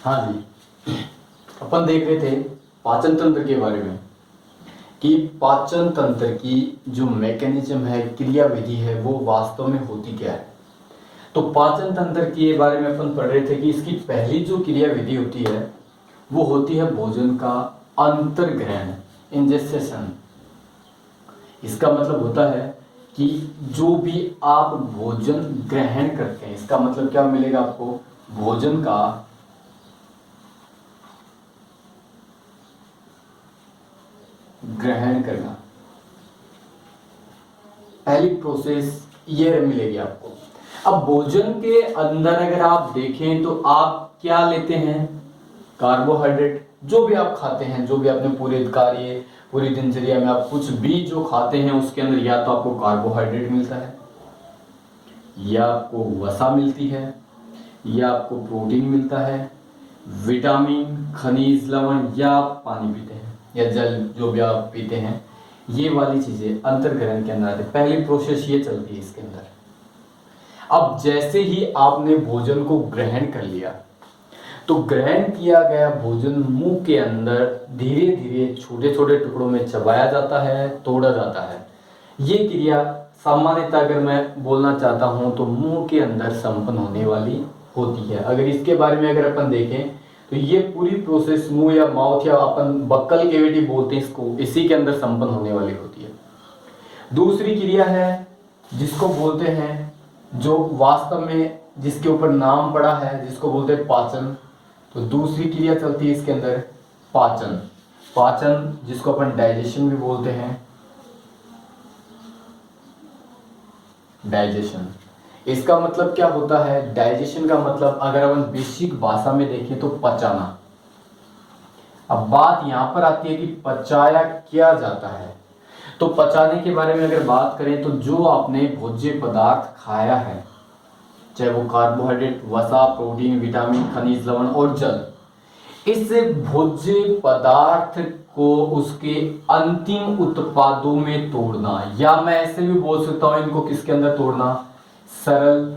हाँ जी, अपन देख रहे थे पाचन तंत्र के बारे में कि पाचन तंत्र की जो मैकेनिज्म है, क्रिया विधि है, वो वास्तव में होती क्या है। तो पाचन तंत्र के बारे में अपन पढ़ रहे थे कि इसकी पहली जो क्रिया विधि होती है वो होती है भोजन का अंतर्ग्रहण, इंजेस्टेशन। इसका मतलब होता है कि जो भी आप भोजन ग्रहण करते हैं, इसका मतलब क्या मिलेगा आपको, भोजन का ग्रहण करना, पहली प्रोसेस ये मिलेगी आपको। अब भोजन के अंदर अगर आप देखें तो आप क्या लेते हैं, कार्बोहाइड्रेट। जो भी आप खाते हैं, जो भी अपने पूरे कार्य, पूरी दिनचर्या में आप कुछ भी जो खाते हैं उसके अंदर या तो आपको कार्बोहाइड्रेट मिलता है, या आपको वसा मिलती है, या आपको प्रोटीन मिलता है, विटामिन, खनिज, लवण, या आप पानी पीते हैं या जल जो भी आप पीते हैं। ये वाली चीजें अंतर्ग्रहण के अंदर आती है। पहली प्रोसेस ये चलती है इसके अंदर। अब जैसे ही आपने भोजन को ग्रहण कर लिया तो ग्रहण किया गया भोजन मुंह के अंदर धीरे धीरे छोटे छोटे टुकड़ों में चबाया जाता है, तोड़ा जाता है। ये क्रिया सामान्यतः अगर मैं बोलना चाहता हूं तो मुंह के अंदर संपन्न होने वाली होती है। अगर इसके बारे में अगर अपन देखें तो ये पूरी प्रोसेस मुंह या माउथ या अपन बक्कल कैविटी बोलते हैं इसको, इसी के अंदर संपन्न होने वाली होती है। दूसरी क्रिया है जिसको बोलते हैं, जो वास्तव में जिसके ऊपर नाम पड़ा है, जिसको बोलते हैं पाचन। तो दूसरी क्रिया चलती है इसके अंदर पाचन। पाचन जिसको अपन डाइजेशन भी बोलते हैं, डाइजेशन। इसका मतलब क्या होता है, डाइजेशन का मतलब अगर अपन बेसिक भाषा में देखें तो पचाना। अब बात यहां पर आती है कि पचाया क्या जाता है। तो पचाने के बारे में अगर बात करें तो जो आपने भोज्य पदार्थ खाया है, चाहे वो कार्बोहाइड्रेट, वसा, प्रोटीन, विटामिन, खनिज, लवण और जल, इस भोज्य पदार्थ को उसके अंतिम उत्पादों में तोड़ना, या मैं ऐसे भी बोल सकता हूं इनको किसके अंदर तोड़ना, सरल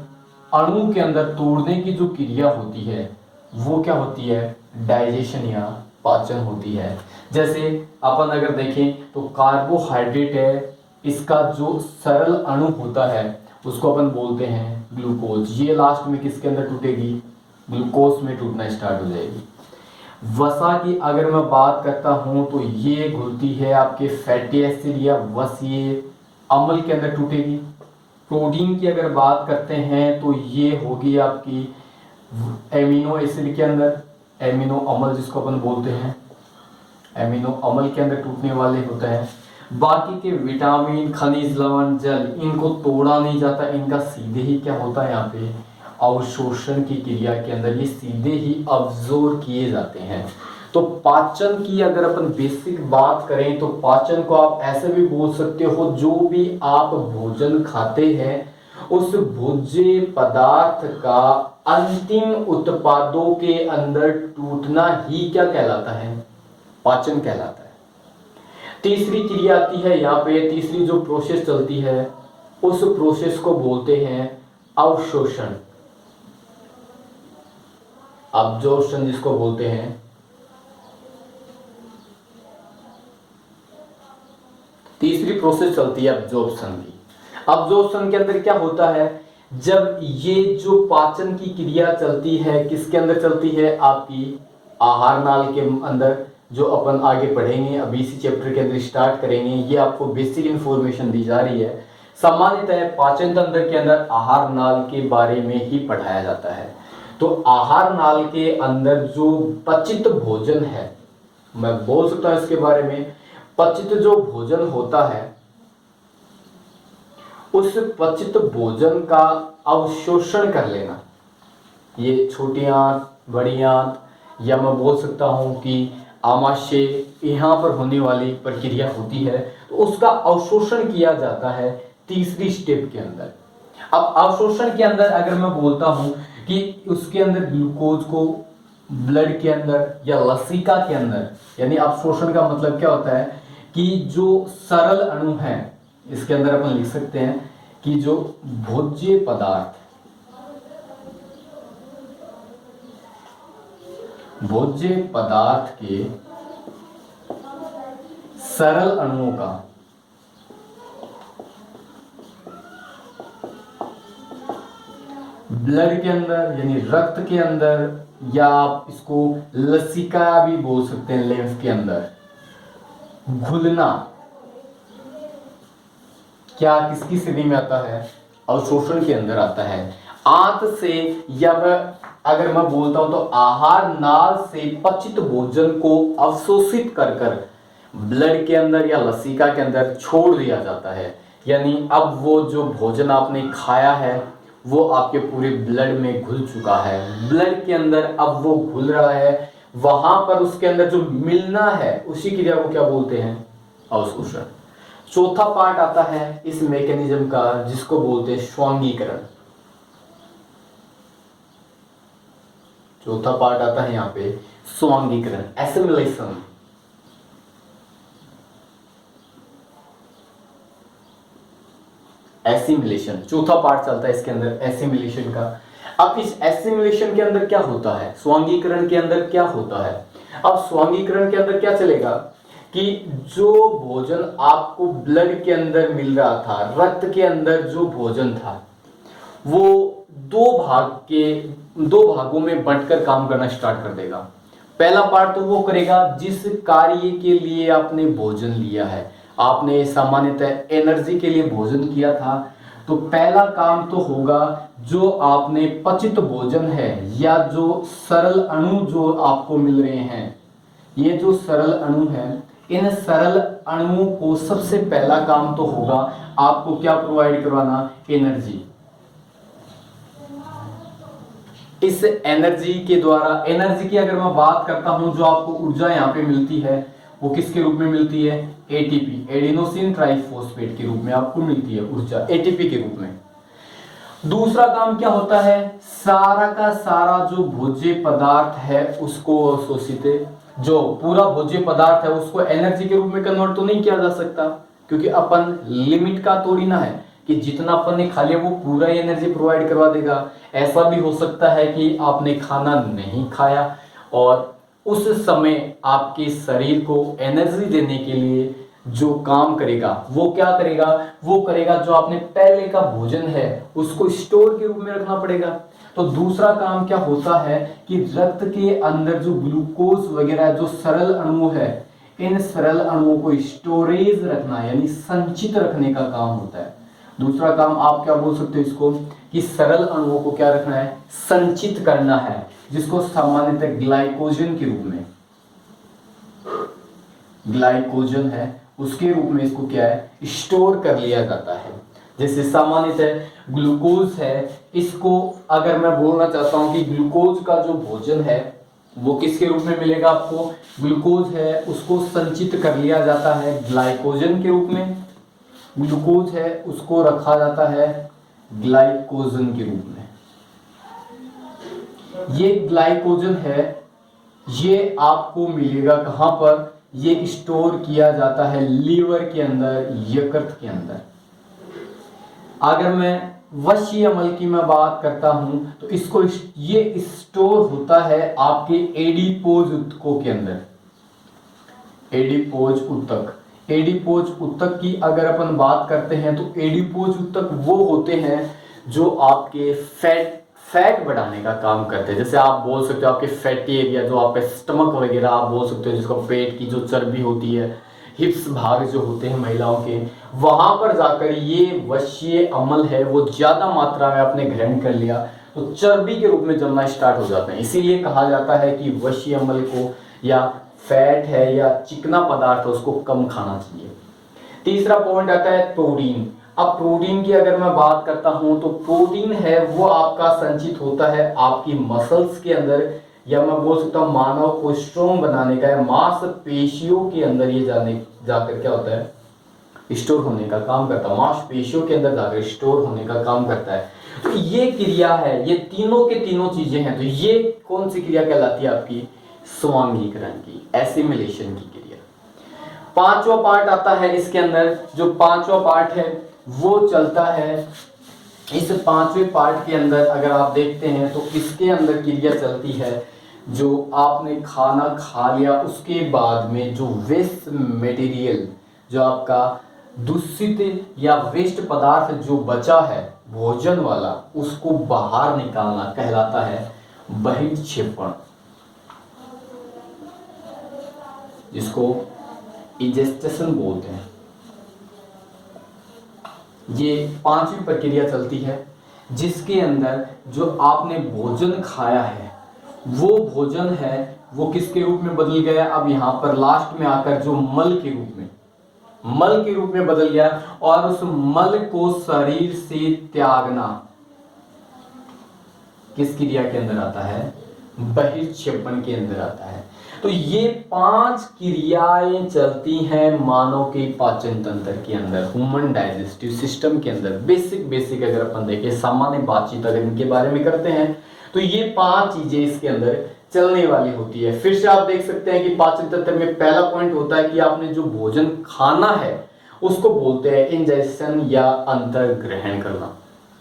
अणु के अंदर तोड़ने की जो क्रिया होती है वो क्या होती है, डाइजेशन या पाचन होती है। जैसे अपन अगर देखें तो कार्बोहाइड्रेट है, इसका जो सरल अणु होता है उसको अपन बोलते हैं ग्लूकोज। ये लास्ट में किसके अंदर टूटेगी, ग्लूकोज में टूटना स्टार्ट हो जाएगी। वसा की अगर मैं बात करता हूं तो ये घुलती है आपके फैटी एसिड या वस, ये अम्ल के अंदर टूटेगी। प्रोटीन की अगर बात करते हैं तो ये होगी आपकी एमिनो एसिड के अंदर, एमिनो अम्ल जिसको अपन बोलते हैं, एमिनो अम्ल के अंदर टूटने वाले होते हैं। बाकी के विटामिन, खनिज, लवण, जल, इनको तोड़ा नहीं जाता, इनका सीधे ही क्या होता है यहाँ पे, अवशोषण की क्रिया के अंदर ये सीधे ही अब्जॉर्ब किए जाते हैं। तो पाचन की अगर अपन बेसिक बात करें तो पाचन को आप ऐसे भी बोल सकते हो, जो भी आप भोजन खाते हैं उस भोज्य पदार्थ का अंतिम उत्पादों के अंदर टूटना ही क्या कहलाता है, पाचन कहलाता है। तीसरी क्रिया आती है यहाँ पे, तीसरी जो प्रोसेस चलती है उस प्रोसेस को बोलते हैं अवशोषण, अब्जॉर्प्शन जिसको बोलते हैं। तीसरी प्रोसेस चलती है अब्जॉर्प्शन की। अब्जॉर्प्शन के अंदर क्या होता है, जब ये जो पाचन की क्रिया चलती है किसके अंदर चलती है, आपकी आहार नाल के अंदर, जो अपन आगे पढ़ेंगे अभी इसी चैप्टर के अंदर स्टार्ट करेंगे। ये आपको बेसिक इंफॉर्मेशन दी जा रही है। सामान्यतः पाचन तंत्र के अंदर आहार नाल के बारे में ही पढ़ाया जाता है। तो आहार नाल के अंदर जो पचित भोजन है, मैं बोल सकता हूं इसके बारे में, पचित जो भोजन होता है उस पचित भोजन का अवशोषण कर लेना, ये छोटी आंत, बड़ी आंत, या मैं बोल सकता हूं कि आमाशय, यहाँ पर होने वाली प्रक्रिया होती है, तो उसका अवशोषण किया जाता है तीसरी स्टेप के अंदर। अब अवशोषण के अंदर अगर मैं बोलता हूं कि उसके अंदर ग्लूकोज को ब्लड के अंदर या लसिका के अंदर, यानी अवशोषण का मतलब क्या होता है कि जो सरल अणु है, इसके अंदर अपन लिख सकते हैं कि जो भोज्य पदार्थ, भोज्य पदार्थ के सरल अणुओं का ब्लड के अंदर यानी रक्त के अंदर, या आप इसको लसिका भी बोल सकते हैं, लिम्फ के अंदर घुलना क्या किसकी श्रेणी में आता है? अवशोषण के अंदर आता है। आंत से, या अगर मैं बोलता हूं तो आहार नाल से पचित भोजन को अवशोषित कर कर ब्लड के अंदर या लसिका के अंदर छोड़ दिया जाता है। यानी अब वो जो भोजन आपने खाया है वो आपके पूरे ब्लड में घुल चुका है, ब्लड के अंदर अब वो घुल रहा है, वहां पर उसके अंदर जो मिलना है उसी क्रिया को क्या बोलते हैं? अवशोषण। चौथा पार्ट आता है इस मैकेनिज्म का जिसको बोलते हैं स्वांगीकरण। चौथा पार्ट आता है यहाँ पे स्वांगीकरण, एसिमिलेशन। एसिमिलेशन चौथा पार्ट चलता है इसके अंदर, एसिमिलेशन का। अब इस एसिमिलेशन के अंदर क्या होता है, स्वांगीकरण के अंदर क्या होता है? अब स्वांगीकरण के अंदर क्या चलेगा कि जो भोजन आपको ब्लड के अंदर मिल रहा था, रक्त के अंदर जो भोजन था, वो दो भागों में बंटकर काम करना स्टार्ट कर देगा। पहला पार्ट तो वो करेगा जिस कार्य के लिए आपने भोजन लिया है, आपने सामान्यतः एनर्जी के लिए भोजन किया था, तो पहला काम तो होगा जो आपने पचित भोजन है या जो सरल अणु जो आपको मिल रहे हैं, ये जो सरल अणु है, इन सरल अणुओं को सबसे पहला काम तो होगा आपको क्या प्रोवाइड करवाना? एनर्जी। इस एनर्जी के द्वारा, एनर्जी की अगर मैं बात करता हूं, जो आपको ऊर्जा यहाँ पे मिलती है वो किसके रूप में मिलती है? एटीपी, एडिनोसिन ट्राइफॉस्फेट के रूप में आपको मिलती है ऊर्जा, एटीपी के रूप में। दूसरा काम क्या होता है? सारा का सारा जो भोज्य पदार्थ है उसको अवशोषित, जो पूरा भोज्य पदार्थ है उसको एनर्जी के रूप में कन्वर्ट तो नहीं किया जा सकता, क्योंकि अपन लिमिट का थोड़ी ना है कि जितना अपन ने खा लिया वो पूरा एनर्जी प्रोवाइड करवा देगा। ऐसा भी हो सकता है कि आपने खाना नहीं खाया और उस समय आपके शरीर को एनर्जी देने के लिए जो काम करेगा वो क्या करेगा? वो करेगा जो आपने पहले का भोजन है उसको स्टोर के रूप में रखना पड़ेगा। तो दूसरा काम क्या होता है कि रक्त के अंदर जो ग्लूकोज वगैरह जो सरल अणु है, इन सरल अणुओं को स्टोरेज रखना यानी संचित रखने का काम होता है। दूसरा काम आप क्या बोल सकते हो इसको कि सरल अणुओं को क्या रखना है? संचित करना है, जिसको सामान्यतः ग्लाइकोजन के रूप में, ग्लाइकोजन है उसके रूप में इसको क्या है? स्टोर कर लिया जाता है। जैसे सामान्यतः ग्लूकोज है, इसको अगर मैं बोलना चाहता हूं कि ग्लूकोज का जो भोजन है वो किसके रूप में मिलेगा आपको? ग्लूकोज है उसको संचित कर लिया जाता है ग्लाइकोजन के रूप में, ग्लूकोज है उसको रखा जाता है ग्लाइकोजन के रूप में। ये ग्लाइकोजन है ये आपको मिलेगा कहां पर? ये स्टोर किया जाता है लीवर के अंदर, यकृत के अंदर। अगर मैं वश्य अम्ल की मैं बात करता हूं तो इसको ये स्टोर होता है आपके एडिपोज ऊतकों के अंदर, एडिपोज ऊतक। एडिपोज ऊतक की अगर अपन बात करते हैं तो एडिपोज ऊतक वो होते हैं जो आपके फैट बढ़ाने का काम करते हैं। जैसे आप बोल सकते हो आपके फैटी एरिया, जो आपके स्टमक वगैरह आप बोल सकते हो, जिसको पेट की जो चर्बी होती है, हिप्स भाग जो होते हैं महिलाओं के, वहां पर जाकर ये वश्य अम्ल है वो ज्यादा मात्रा में आपने ग्रहण कर लिया तो चर्बी के रूप में जमना स्टार्ट हो जाते हैं। इसीलिए कहा जाता है कि वश्य अम्ल को या फैट है या चिकना पदार्थ है उसको कम खाना चाहिए। तीसरा पॉइंट आता है प्रोटीन। अब प्रोटीन की अगर मैं बात करता हूं तो प्रोटीन है वो आपका संचित होता है आपकी मसल्स के अंदर, या मैं बोल सकता हूं मानव को स्ट्रॉन्ग बनाने का है, मांसपेशियों के अंदर ये जाकर क्या होता है? स्टोर होने का काम करता है, मांसपेशियों के अंदर जाकर स्टोर होने का काम करता है। तो ये क्रिया है, ये तीनों के तीनों चीजें हैं। तो ये कौन सी क्रिया कहलाती है आपकी? स्वांगीकरण की, एसिमिलेशन की क्रिया। पांचवा पार्ट आता है इसके अंदर, जो पांचवा पार्ट है वो चलता है। इस पांचवें पार्ट के अंदर अगर आप देखते हैं तो इसके अंदर क्रिया चलती है जो आपने खाना खा लिया उसके बाद में जो वेस्ट मटेरियल, जो आपका दूषित या वेस्ट पदार्थ जो बचा है भोजन वाला, उसको बाहर निकालना कहलाता है बहिर्क्षेपण, जिसको इंजेस्टेशन बोलते हैं। ये पांचवी प्रक्रिया चलती है जिसके अंदर जो आपने भोजन खाया है वो भोजन है वो किसके रूप में बदल गया, अब यहां पर लास्ट में आकर जो मल के रूप में बदल गया, और उस मल को शरीर से त्यागना किस क्रिया के अंदर आता है, बहिर्क्षेपण के अंदर आता है। तो ये 5 क्रियाएं चलती हैं मानव के पाचन तंत्र के अंदर, ह्यूमन डाइजेस्टिव सिस्टम के अंदर। बेसिक अगर अपन देखें, सामान्य बातचीत अगर इनके बारे में करते हैं तो ये 5 चीजें इसके अंदर चलने वाली होती है। फिर से आप देख सकते हैं कि पाचन तंत्र में पहला पॉइंट होता है कि आपने जो भोजन खाना है उसको बोलते हैं इंजेक्शन या अंतर ग्रहण करना।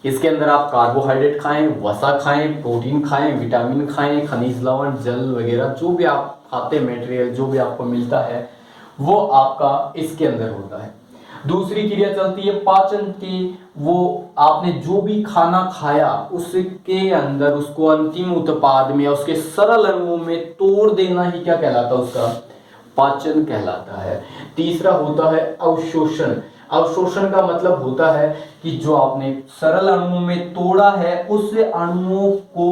इसके अंदर आप कार्बोहाइड्रेट खाएं, वसा खाएं, प्रोटीन खाएं, विटामिन खाएं, खनिज लवण, जल वगैरह जो भी आप खाते मटेरियल जो भी आपको मिलता है वो आपका इसके अंदर होता है। दूसरी क्रिया चलती है पाचन की, वो आपने जो भी खाना खाया उसके अंदर उसको अंतिम उत्पाद में उसके सरल अणुओं में तोड़ देना ही क्या कहलाता है, उसका पाचन कहलाता है। तीसरा होता है अवशोषण। अवशोषण का मतलब होता है कि जो आपने सरल अणुओं में तोड़ा है उस अणुओं को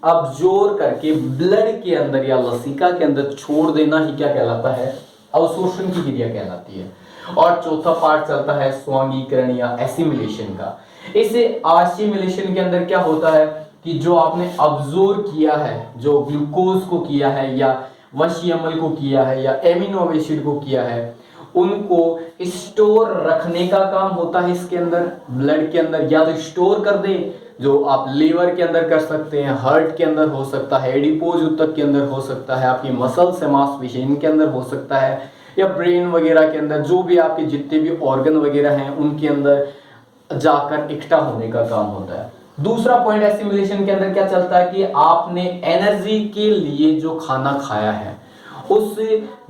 अब्जॉर्ब करके ब्लड के अंदर या लसिका के अंदर छोड़ देना ही क्या कहलाता है, अवशोषण की क्रिया कहलाती है। और चौथा पार्ट चलता है स्वांगीकरण या एसिमिलेशन का। इस एसिमिलेशन के अंदर क्या होता है कि जो आपने अब्जॉर्ब किया है, जो ग्लूकोज को किया है या वशियमल को किया है या एमिनो एसिड को किया है, उनको स्टोर रखने का काम होता है इसके अंदर ब्लड के अंदर। या तो स्टोर कर दे, जो आप लीवर के अंदर कर सकते हैं, हार्ट के अंदर हो सकता है, एडिपोज ऊतक के अंदर हो सकता है, आपकी मसल से मांसपेशी के अंदर हो सकता है, या ब्रेन वगैरह के अंदर, जो भी आपके जितने भी ऑर्गन वगैरह हैं उनके अंदर जाकर इकट्ठा होने का काम होता है। दूसरा पॉइंट एसिमिलेशन के अंदर क्या चलता है कि आपने एनर्जी के लिए जो खाना खाया है उस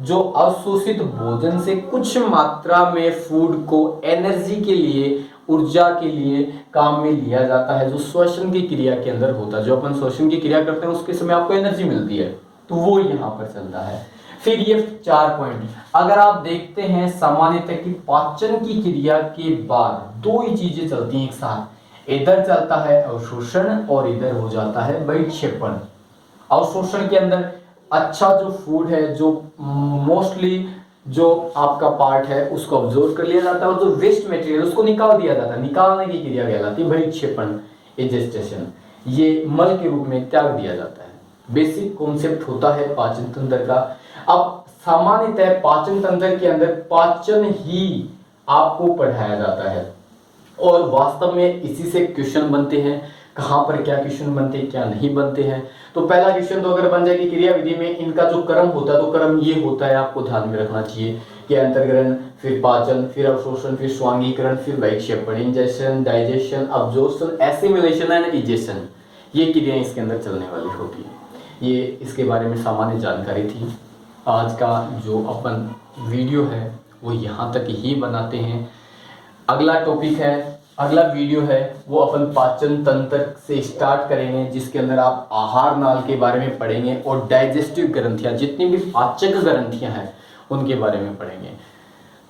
जो अवशोषित भोजन से कुछ मात्रा में फूड को एनर्जी के लिए, ऊर्जा के लिए काम में लिया जाता है, जो श्वसन की क्रिया के अंदर होता है। जो अपन श्वसन की क्रिया करते हैं उसके समय आपको एनर्जी मिलती है, तो वो यहाँ पर चलता है। फिर ये 4 पॉइंट अगर आप देखते हैं सामान्यतः कि पाचन की क्रिया के बाद 2 ही चीजें चलती हैं एक साथ, इधर चलता है अवशोषण और इधर हो जाता है बहिर्क्षेपण। अवशोषण के अंदर अच्छा जो फूड है, जो मोस्टली जो आपका पार्ट है उसको ऑब्जर्व कर लिया जाता है, और जो वेस्ट मटेरियल उसको निकाल दिया जाता है। निकालने की क्रिया कहलाती है बहिर्क्षेपण, इंजेस्टेशन। ये मल के रूप में त्याग दिया जाता है। बेसिक कॉन्सेप्ट होता है पाचन तंत्र का। अब सामान्यतः पाचन तंत्र के अंदर पाचन ही आपको पढ़ाया जाता है, और वास्तव में इसी से क्वेश्चन बनते हैं। कहां पर क्या क्वेश्चन बनते हैं, क्या नहीं बनते हैं। तो पहला क्वेश्चन तो अगर बन जाए कि क्रिया विधि में इनका जो क्रम होता है, तो क्रम ये होता है, आपको ध्यान में रखना चाहिए कि अंतर्ग्रहण, फिर पाचन, फिर अवशोषण, फिर स्वांगीकरण, फिर बहिर्क्षेपण, ingestion, digestion, absorption, assimilation and egestion. ये क्रियाएं इसके अंदर चलने वाली होती है। ये इसके बारे में सामान्य जानकारी थी। आज का जो अपन वीडियो है वो यहाँ तक ही बनाते हैं। अगला टॉपिक है, अगला वीडियो है वो अपन पाचन तंत्र से स्टार्ट करेंगे, जिसके अंदर आप आहार नाल के बारे में पढ़ेंगे और डाइजेस्टिव ग्रंथियां, जितनी भी पाचक ग्रंथियां हैं उनके बारे में पढ़ेंगे।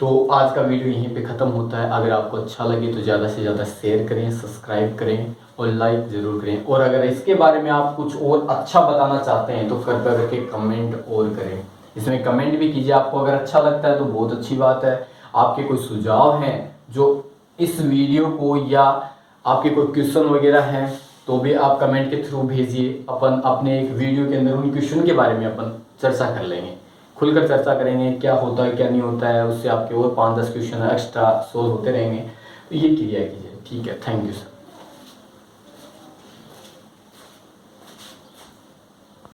तो आज का वीडियो यहीं पे ख़त्म होता है। अगर आपको अच्छा लगे तो ज़्यादा से ज़्यादा शेयर करें, सब्सक्राइब करें और लाइक ज़रूर करें। और अगर इसके बारे में आप कुछ और अच्छा बताना चाहते हैं तो कृपया करके कमेंट और करें। इसमें कमेंट भी कीजिए, आपको अगर अच्छा लगता है तो बहुत अच्छी बात है। आपके कोई सुझाव हैं जो इस वीडियो को, या आपके कोई क्वेश्चन वगैरह हैं तो भी आप कमेंट के थ्रू भेजिए। अपन अपने एक वीडियो के अंदर उन क्वेश्चन के बारे में अपन चर्चा कर लेंगे, खुलकर चर्चा करेंगे, क्या होता है क्या नहीं होता है। उससे आपके और 5-10 क्वेश्चन एक्स्ट्रा सोल्व होते रहेंगे। तो ये क्रिया कीजिए। ठीक है, थैंक यू सर।